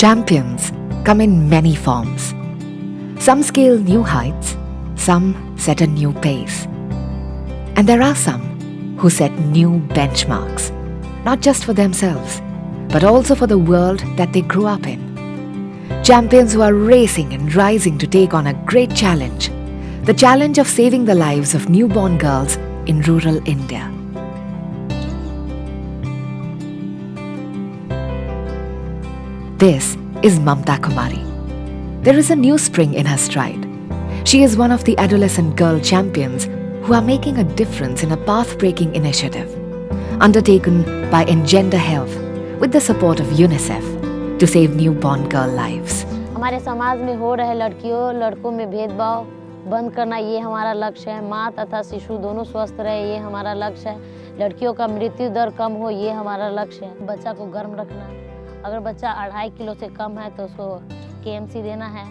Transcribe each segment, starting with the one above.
Champions come in many forms. Some scale new heights, some set a new pace. And there are some who set new benchmarks, not just for themselves, but also for the world that they grew up in. Champions who are racing and rising to take on a great challenge, the challenge of saving the lives of newborn girls in rural India. This is Mamta Kumari. There is a new spring in her stride. She is one of the adolescent girl champions who are making a difference in a path-breaking initiative undertaken by Engender Health with the support of UNICEF to save newborn girl lives. हमारे समाज में हो रहे लड़कियों लड़कों में भेदभाव बंद करना ये हमारा लक्ष्य है। माँ तथा शिशु दोनों स्वस्थ रहे ये हमारा लक्ष्य है। लड़कियों का मृत्यु दर कम हो ये हमारा लक्ष्य है। बच्चा को गर्म रखना, अगर बच्चा 2.5 किलो से कम है तो उसको KMC देना है।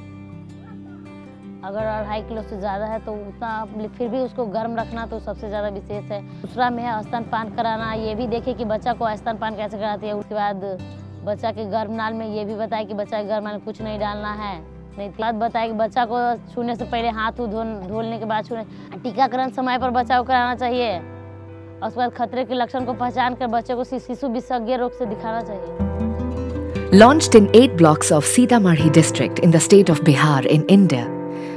अगर 2.5 किलो से ज़्यादा है तो उतना फिर भी उसको गर्म रखना तो सबसे ज़्यादा विशेष है। दूसरा में है स्तनपान कराना, ये भी देखें कि बच्चा को स्तनपान कैसे कराती है। उसके बाद बच्चा के गर्भनाल में ये भी बताए कि बच्चा के गर्भनाल में कुछ नहीं डालना है। नहीं बात बताए कि बच्चा को छूने से पहले हाथ धोने के बाद छूने। टीकाकरण समय पर बच्चा को कराना चाहिए और उसके बाद खतरे के लक्षण को पहचान कर बच्चे को शिशु विशेषज्ञ रोग से दिखाना चाहिए। Launched in 8 blocks of Sitamarhi district in the state of Bihar in India,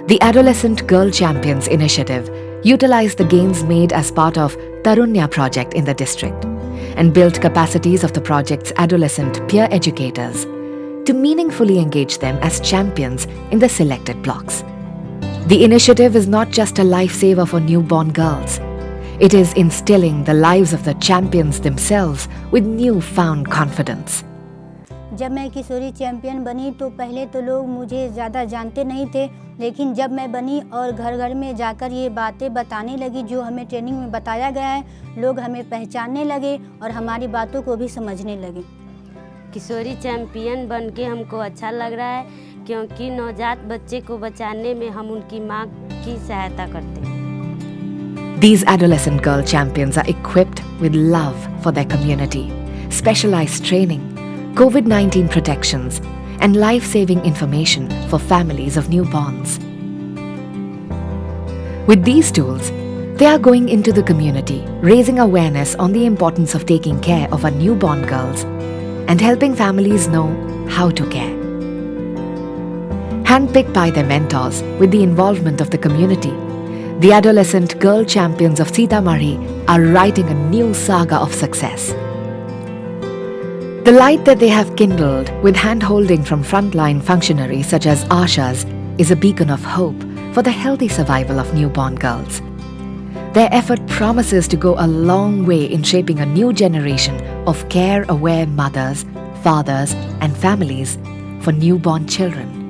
the Adolescent Girl Champions initiative utilized the gains made as part of Tarunya project in the district and built capacities of the project's adolescent peer educators to meaningfully engage them as champions in the selected blocks. The initiative is not just a lifesaver for newborn girls. It is instilling the lives of the champions themselves with newfound confidence. जब मैं किशोरी champion बनी तो पहले तो लोग मुझे ज़्यादा जानते नहीं थे, लेकिन जब मैं बनी और घर घर में जाकर ये बातें बताने लगी जो हमें ट्रेनिंग में बताया गया है, लोग हमें पहचानने लगे और हमारी बातों को भी समझने लगे। किशोरी चैम्पियन बन के हमको अच्छा लग रहा है क्योंकि नवजात बच्चे को बचाने में हम उनकी माँ की सहायता करते हैं। These adolescent girl champions are equipped with love for their community, specialized training, COVID-19 protections, and life-saving information for families of newborns. With these tools, they are going into the community, raising awareness on the importance of taking care of our newborn girls and helping families know how to care. Handpicked by their mentors with the involvement of the community, the adolescent girl champions of Sitamarhi are writing a new saga of success. The light that they have kindled with hand-holding from frontline functionaries such as Ashas is a beacon of hope for the healthy survival of newborn girls. Their effort promises to go a long way in shaping a new generation of care-aware mothers, fathers, and families for newborn children.